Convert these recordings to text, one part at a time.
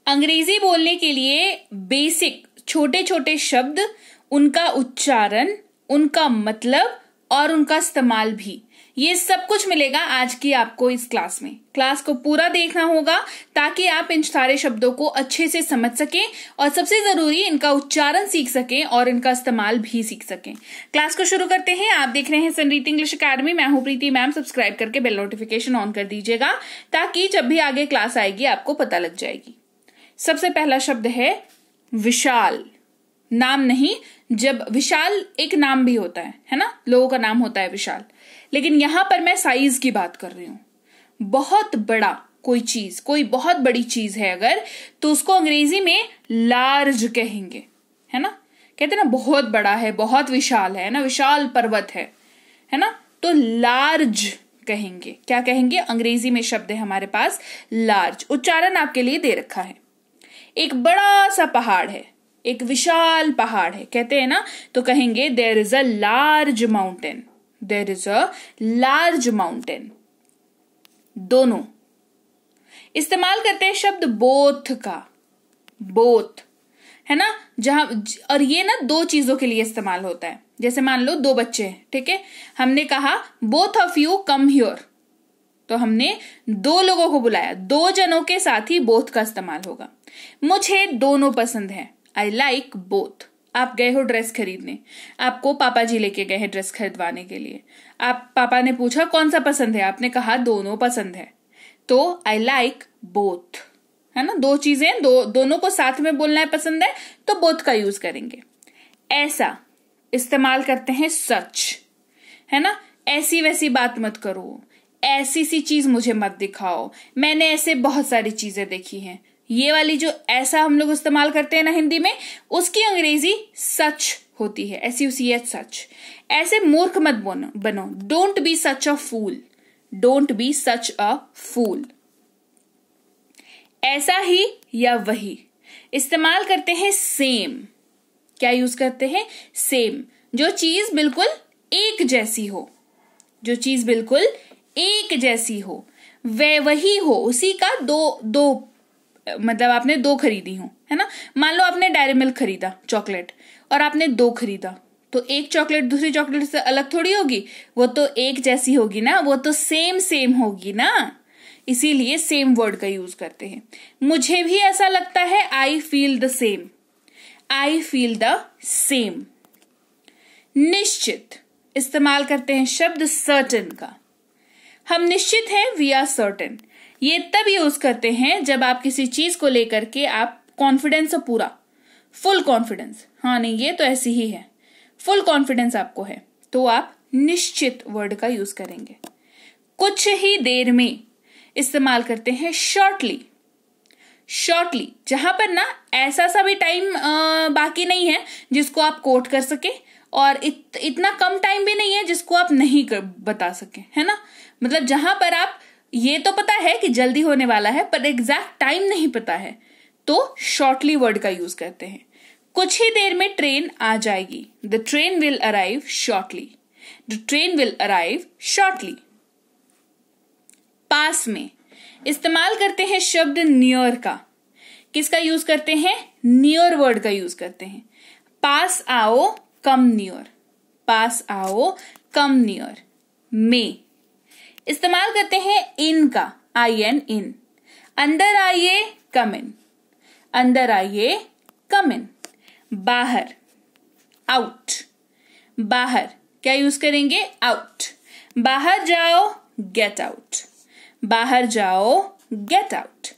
अंग्रेजी बोलने के लिए बेसिक छोटे छोटे शब्द, उनका उच्चारण, उनका मतलब और उनका इस्तेमाल भी, ये सब कुछ मिलेगा आज की आपको इस क्लास में। क्लास को पूरा देखना होगा ताकि आप इन सारे शब्दों को अच्छे से समझ सकें और सबसे जरूरी इनका उच्चारण सीख सकें और इनका इस्तेमाल भी सीख सकें। क्लास को शुरू करते हैं। आप देख रहे हैं सनरीत इंग्लिश अकेडमी। मैं हूं प्रीति मैम। सब्सक्राइब करके बेल नोटिफिकेशन ऑन कर दीजिएगा ताकि जब भी आगे क्लास आएगी आपको पता लग जाएगी। सबसे पहला शब्द है विशाल। नाम नहीं, जब विशाल एक नाम भी होता है ना, लोगों का नाम होता है विशाल, लेकिन यहां पर मैं साइज की बात कर रही हूं। बहुत बड़ा कोई चीज, कोई बहुत बड़ी चीज है अगर, तो उसको अंग्रेजी में लार्ज कहेंगे, है ना। कहते हैं ना बहुत बड़ा है, बहुत विशाल है ना, विशाल पर्वत है ना, तो लार्ज कहेंगे। क्या कहेंगे? अंग्रेजी में शब्द है हमारे पास लार्ज। उच्चारण आपके लिए दे रखा है। एक बड़ा सा पहाड़ है, एक विशाल पहाड़ है, कहते हैं ना, तो कहेंगे there is a large mountain. There is a large mountain. दोनों। इस्तेमाल करते हैं शब्द बोथ का। बोथ, है ना, जहां, और ये ना दो चीजों के लिए इस्तेमाल होता है। जैसे मान लो दो बच्चे हैं, ठीक है, हमने कहा both of you come here, तो हमने दो लोगों को बुलाया, दो जनों के साथ ही बोथ का इस्तेमाल होगा। मुझे दोनों पसंद है, आई लाइक बोथ। आप गए हो ड्रेस खरीदने, आपको पापा जी लेके गए हैं ड्रेस खरीदवाने के लिए। आप पापा ने पूछा कौन सा पसंद है, आपने कहा दोनों पसंद है, तो आई लाइक बोथ, है ना। दो चीजें, दोनों को साथ में बोलना है, पसंद है, तो बोथ का यूज करेंगे। ऐसा इस्तेमाल करते हैं सच, है ना। ऐसी वैसी बात मत करो, ऐसी सी चीज मुझे मत दिखाओ, मैंने ऐसे बहुत सारी चीजें देखी हैं। ये वाली जो ऐसा हम लोग इस्तेमाल करते हैं ना हिंदी में, उसकी अंग्रेजी सच होती है, SUCH, सच। ऐसे मूर्ख मत बनो। Don't be such a fool. Don't be such a fool. ऐसा ही या वही। इस्तेमाल करते हैं सेम। क्या यूज करते हैं? सेम। जो चीज बिल्कुल एक जैसी हो, जो चीज बिल्कुल एक जैसी हो, वही हो, उसी का दो मतलब आपने दो खरीदी हो, है ना। मान लो आपने डायरी मिल्क खरीदा चॉकलेट, और आपने दो खरीदा, तो एक चॉकलेट दूसरी चॉकलेट से अलग थोड़ी होगी, वो तो एक जैसी होगी ना, वो तो सेम होगी ना। इसीलिए सेम वर्ड का यूज करते हैं। मुझे भी ऐसा लगता है, I feel the same. I feel the same. निश्चित। इस्तेमाल करते हैं शब्द सर्टेन का। हम निश्चित हैं, वी आर सर्टेन। ये तब यूज करते हैं जब आप किसी चीज को लेकर के आप कॉन्फिडेंस हो, पूरा फुल कॉन्फिडेंस, हाँ नहीं ये तो ऐसी ही है, फुल कॉन्फिडेंस आपको है, तो आप निश्चित वर्ड का यूज करेंगे। कुछ ही देर में इस्तेमाल करते हैं शॉर्टली। शॉर्टली, जहां पर ना ऐसा सा भी टाइम बाकी नहीं है जिसको आप कोट कर सके, और इतना कम टाइम भी नहीं है जिसको आप नहीं बता सके, है ना। मतलब जहां पर आप ये तो पता है कि जल्दी होने वाला है, पर एग्जैक्ट टाइम नहीं पता है, तो शॉर्टली वर्ड का यूज करते हैं। कुछ ही देर में ट्रेन आ जाएगी। The train will arrive shortly. The train will arrive shortly. पास में इस्तेमाल करते हैं शब्द नियर का। किसका यूज करते हैं? नियर वर्ड का यूज करते हैं। पास आओ, कम नियर। पास आओ, कम नियर। में इस्तेमाल करते हैं इन का, IN, इन। अंदर आइए, कम इन। अंदर आइए, कम इन। बाहर, आउट। बाहर क्या यूज करेंगे? आउट। बाहर जाओ, गेट आउट। बाहर जाओ, गेट आउट।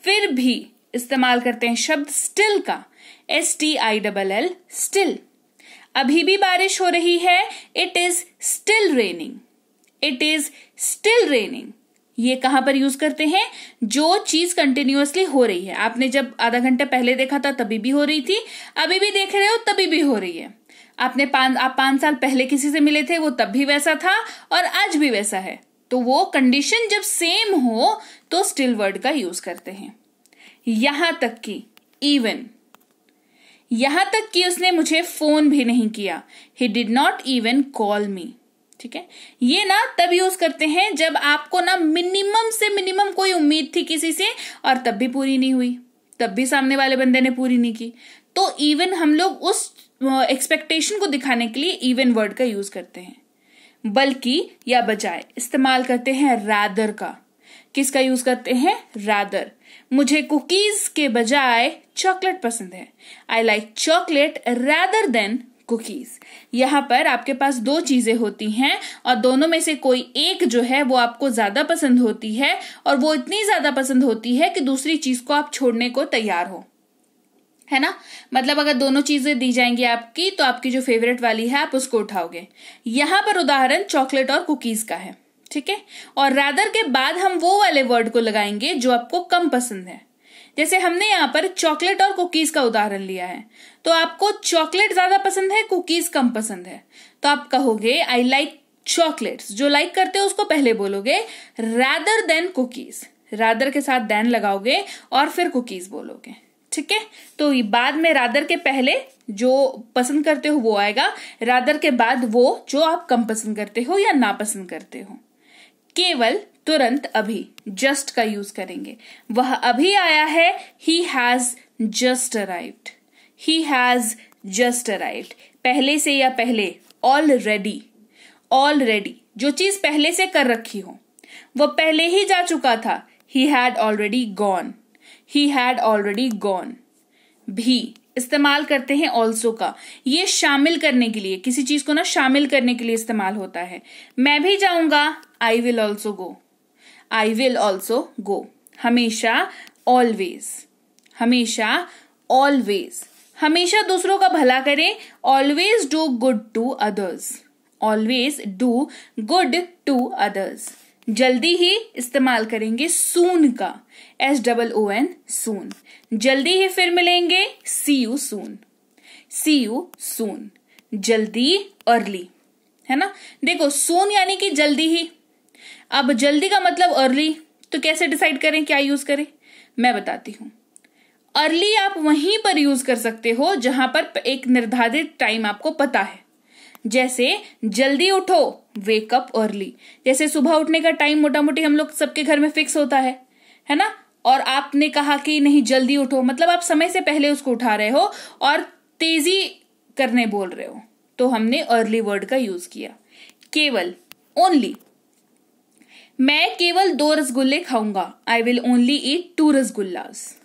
फिर भी इस्तेमाल करते हैं शब्द स्टिल का, STILL, स्टिल। अभी भी बारिश हो रही है, it is still raining. It is still raining. ये कहां पर यूज करते हैं? जो चीज कंटिन्यूअसली हो रही है। आपने जब आधा घंटे पहले देखा था तभी भी हो रही थी, अभी भी देख रहे हो तभी भी हो रही है। आप 5 साल पहले किसी से मिले थे, वो तब भी वैसा था और आज भी वैसा है। तो वो कंडीशन जब सेम हो तो स्टिल वर्ड का यूज करते हैं। यहां तक कि, इवन, यहां तक कि उसने मुझे फोन भी नहीं किया। He did not even call मी। ठीक है, ये ना तब यूज करते हैं जब आपको ना मिनिमम से मिनिमम कोई उम्मीद थी किसी से और तब भी पूरी नहीं हुई। तब भी सामने वाले बंदे ने पूरी नहीं की। तो इवन हम लोग उस एक्सपेक्टेशन को दिखाने के लिए इवन वर्ड का यूज करते हैं। बल्कि या बजाय इस्तेमाल करते हैं रादर का। किसका यूज करते हैं? रादर। मुझे कुकीज के बजाय चॉकलेट पसंद है। I like chocolate rather than cookies. यहां पर आपके पास दो चीजें होती हैं और दोनों में से कोई एक जो है वो आपको ज्यादा पसंद होती है, और वो इतनी ज्यादा पसंद होती है कि दूसरी चीज को आप छोड़ने को तैयार हो, है ना। मतलब अगर दोनों चीजें दी जाएंगी आपकी, तो आपकी जो फेवरेट वाली है आप उसको उठाओगे। यहां पर उदाहरण चॉकलेट और कुकीज का है, ठीक है। और रादर के बाद हम वो वाले वर्ड को लगाएंगे जो आपको कम पसंद है। जैसे हमने यहाँ पर चॉकलेट और कुकीज का उदाहरण लिया है, तो आपको चॉकलेट ज्यादा पसंद है, कुकीज कम पसंद है, तो आप कहोगे आई लाइक चॉकलेट्स। जो लाइक करते हो उसको पहले बोलोगे, रादर देन कुकीज। रादर के साथ देन लगाओगे और फिर कुकीज बोलोगे, ठीक है। तो बाद में रादर के पहले जो पसंद करते हो वो आएगा, रादर के बाद वो जो आप कम पसंद करते हो या ना पसंद करते हो। केवल, तुरंत, अभी, जस्ट का यूज करेंगे। वह अभी आया है, he has just arrived. He has just arrived. पहले से या पहले, ऑलरेडी। ऑलरेडी, जो चीज पहले से कर रखी हो, वह पहले ही जा चुका था। He had already gone. He had already gone. भी इस्तेमाल करते हैं ऑल्सो का। ये शामिल करने के लिए, किसी चीज को ना शामिल करने के लिए इस्तेमाल होता है। मैं भी जाऊंगा, I will also go. I will also go. हमेशा, ऑलवेज। हमेशा, ऑलवेज। हमेशा दूसरों का भला करें, always do good to others. Always do good to others. जल्दी ही इस्तेमाल करेंगे सून का, SOON, सून। जल्दी ही फिर मिलेंगे, सी you soon. C you soon. जल्दी, अर्ली, है ना। देखो, सून यानी कि जल्दी ही। अब जल्दी का मतलब अर्ली, तो कैसे डिसाइड करें क्या यूज करें? मैं बताती हूं। अर्ली आप वहीं पर यूज कर सकते हो जहां पर एक निर्धारित टाइम आपको पता है। जैसे जल्दी उठो, वेक अप अर्ली। जैसे सुबह उठने का टाइम मोटा मोटी हम लोग सबके घर में फिक्स होता है ना। और आपने कहा कि नहीं जल्दी उठो, मतलब आप समय से पहले उसको उठा रहे हो और तेजी करने बोल रहे हो, तो हमने अर्ली वर्ड का यूज किया। केवल, ओनली। मैं केवल 2 रसगुल्ले खाऊंगा, आई विल ओनली ईट 2 रसगुल्लास।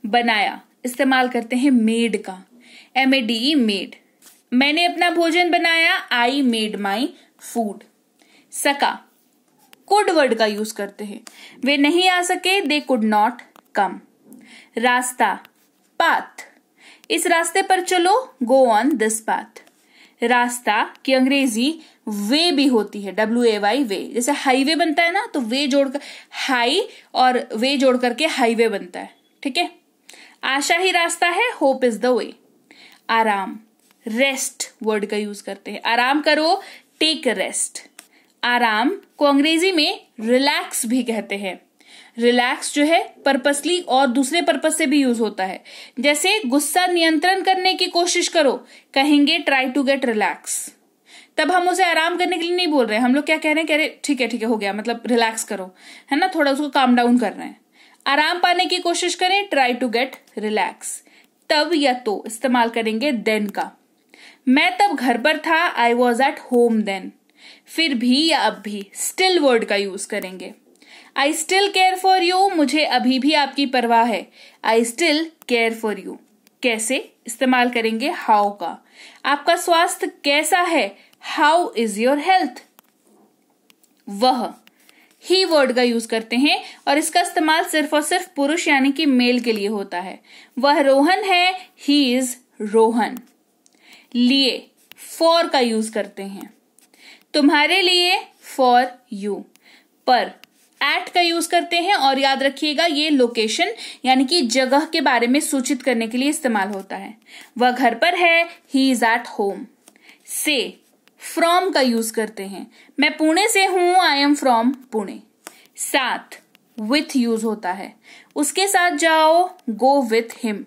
बनाया, इस्तेमाल करते हैं मेड का, MADE, मेड। मैंने अपना भोजन बनाया, आई मेड माई फूड। सका, कुड वर्ड का यूज करते हैं। वे नहीं आ सके, दे कुड नॉट कम। रास्ता, पाथ। इस रास्ते पर चलो, गो ऑन दिस पाथ। रास्ता की अंग्रेजी वे भी होती है, WAY, वे। जैसे हाईवे बनता है ना, तो वे जोड़कर हाई और वे जोड़ करके हाईवे बनता है, ठीक है। आशा ही रास्ता है, होप इज द वे। आराम, रेस्ट वर्ड का यूज करते हैं। आराम करो, टेक रेस्ट। आराम को अंग्रेजी में रिलैक्स भी कहते हैं। रिलैक्स जो है पर्पसली और दूसरे पर्पस से भी यूज होता है। जैसे गुस्सा नियंत्रण करने की कोशिश करो, कहेंगे ट्राई टू गेट रिलैक्स। तब हम उसे आराम करने के लिए नहीं बोल रहे, हम लोग क्या कह रहे हैं, कह रहे ठीक है हो गया, मतलब रिलैक्स करो, है ना, थोड़ा उसको काम डाउन कर रहे हैं। आराम पाने की कोशिश करें, ट्राई टू गेट रिलैक्स। तब या तो इस्तेमाल करेंगे देन का। मैं तब घर पर था, I was at home then. फिर भी या अब भी स्टिल वर्ड का यूज करेंगे। I still care for you, मुझे अभी भी आपकी परवाह है, I still care for you. कैसे इस्तेमाल करेंगे हाउ का। आपका स्वास्थ्य कैसा है, हाउ इज योर हेल्थ। वह, ही वर्ड का यूज करते हैं और इसका इस्तेमाल सिर्फ और सिर्फ पुरुष यानी कि मेल के लिए होता है। वह रोहन है, ही इज रोहन। लिए, फॉर का यूज करते हैं। तुम्हारे लिए, फॉर यू। पर, एट का यूज करते हैं और याद रखिएगा ये लोकेशन यानी कि जगह के बारे में सूचित करने के लिए इस्तेमाल होता है। वह घर पर है, ही इज एट होम। से, फ्रॉम का यूज करते हैं। मैं पुणे से हूं, आई एम फ्रॉम पुणे। साथ, विथ यूज होता है। उसके साथ जाओ, गो विथ हिम।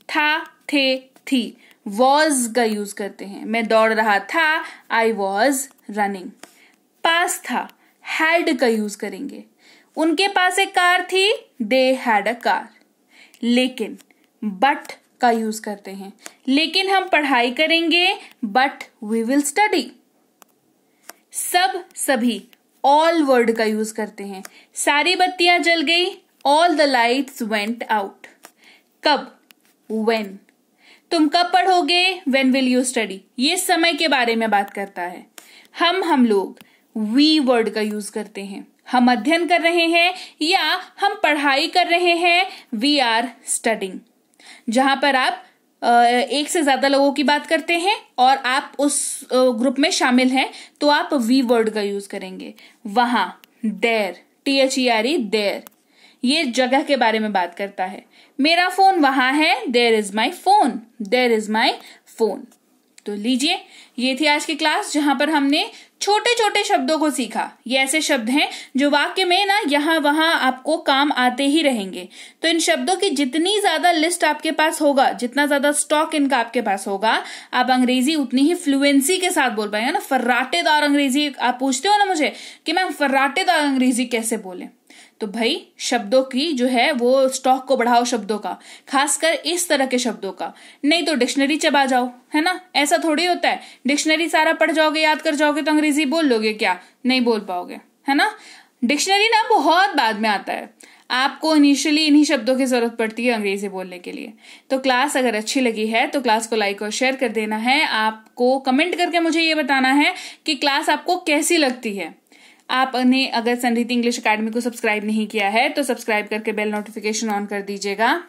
था, थे, थी, वॉज का यूज करते हैं। मैं दौड़ रहा था, आई वॉज रनिंग। पास था, हैड का यूज करेंगे। उनके पास एक कार थी, दे हैड अ कार। लेकिन, बट का यूज करते हैं। लेकिन हम पढ़ाई करेंगे, बट वी विल स्टडी। सब, सभी, ऑल वर्ड का यूज करते हैं। सारी बत्तियां जल गई, all the lights went out. कब, व्हेन। तुम कब पढ़ोगे, व्हेन विल यू स्टडी। ये समय के बारे में बात करता है। हम लोग वी वर्ड का यूज करते हैं। हम अध्ययन कर रहे हैं या हम पढ़ाई कर रहे हैं, वी आर स्टडिंग। जहां पर आप एक से ज्यादा लोगों की बात करते हैं और आप उस ग्रुप में शामिल हैं तो आप वी वर्ड का यूज करेंगे। वहां, देयर, THERE, देयर, ये जगह के बारे में बात करता है। मेरा फोन वहां है, there is my phone, there is my phone. तो लीजिए, ये थी आज की क्लास जहां पर हमने छोटे छोटे शब्दों को सीखा। ये ऐसे शब्द हैं जो वाक्य में ना यहां वहां आपको काम आते ही रहेंगे। तो इन शब्दों की जितनी ज्यादा लिस्ट आपके पास होगा, जितना ज्यादा स्टॉक इनका आपके पास होगा, आप अंग्रेजी उतनी ही फ्लुएंसी के साथ बोल पाएंगे ना। फर्राटेदार अंग्रेजी, आप पूछते हो ना मुझे कि मैम फर्राटेदार अंग्रेजी कैसे बोले, तो भाई शब्दों की जो है वो स्टॉक को बढ़ाओ, शब्दों का, खासकर इस तरह के शब्दों का। नहीं तो डिक्शनरी चबा जाओ, है ना। ऐसा थोड़ी होता है डिक्शनरी सारा पढ़ जाओगे, याद कर जाओगे तो अंग्रेजी बोल लोगे क्या, नहीं बोल पाओगे, है ना। डिक्शनरी ना बहुत बाद में आता है, आपको इनिशियली इन्हीं शब्दों की जरूरत पड़ती है अंग्रेजी बोलने के लिए। तो क्लास अगर अच्छी लगी है तो क्लास को लाइक और शेयर कर देना है। आपको कमेंट करके मुझे ये बताना है कि क्लास आपको कैसी लगती है। आपने अगर संरीति इंग्लिश एकेडमी को सब्सक्राइब नहीं किया है तो सब्सक्राइब करके बेल नोटिफिकेशन ऑन कर दीजिएगा।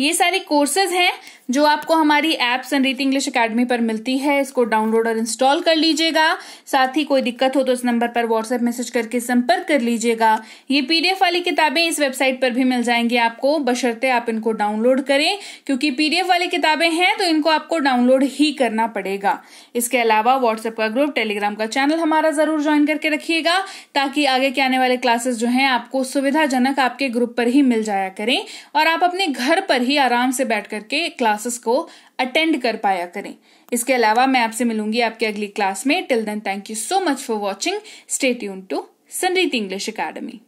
ये सारी कोर्सेज हैं जो आपको हमारी ऐप संरीति इंग्लिश एकेडमी पर मिलती है। इसको डाउनलोड और इंस्टॉल कर लीजिएगा। साथ ही कोई दिक्कत हो तो इस नंबर पर व्हाट्सएप मैसेज करके संपर्क कर लीजिएगा। ये PDF वाली किताबें इस वेबसाइट पर भी मिल जाएंगी आपको, बशर्ते आप इनको डाउनलोड करें, क्योंकि PDF वाली किताबें हैं तो इनको आपको डाउनलोड ही करना पड़ेगा। इसके अलावा व्हाट्सएप का ग्रुप, टेलीग्राम का चैनल हमारा जरूर ज्वाइन करके रखिएगा, ताकि आगे के आने वाले क्लासेस जो हैं आपको सुविधाजनक आपके ग्रुप पर ही मिल जाया करें और आप अपने घर पर ही आराम से बैठ करके क्लासेस को अटेंड कर पाया करें। इसके अलावा मैं आपसे मिलूंगी आपके अगली क्लास में। Till then, thank you so much for watching. Stay tuned to Sanriti English academy.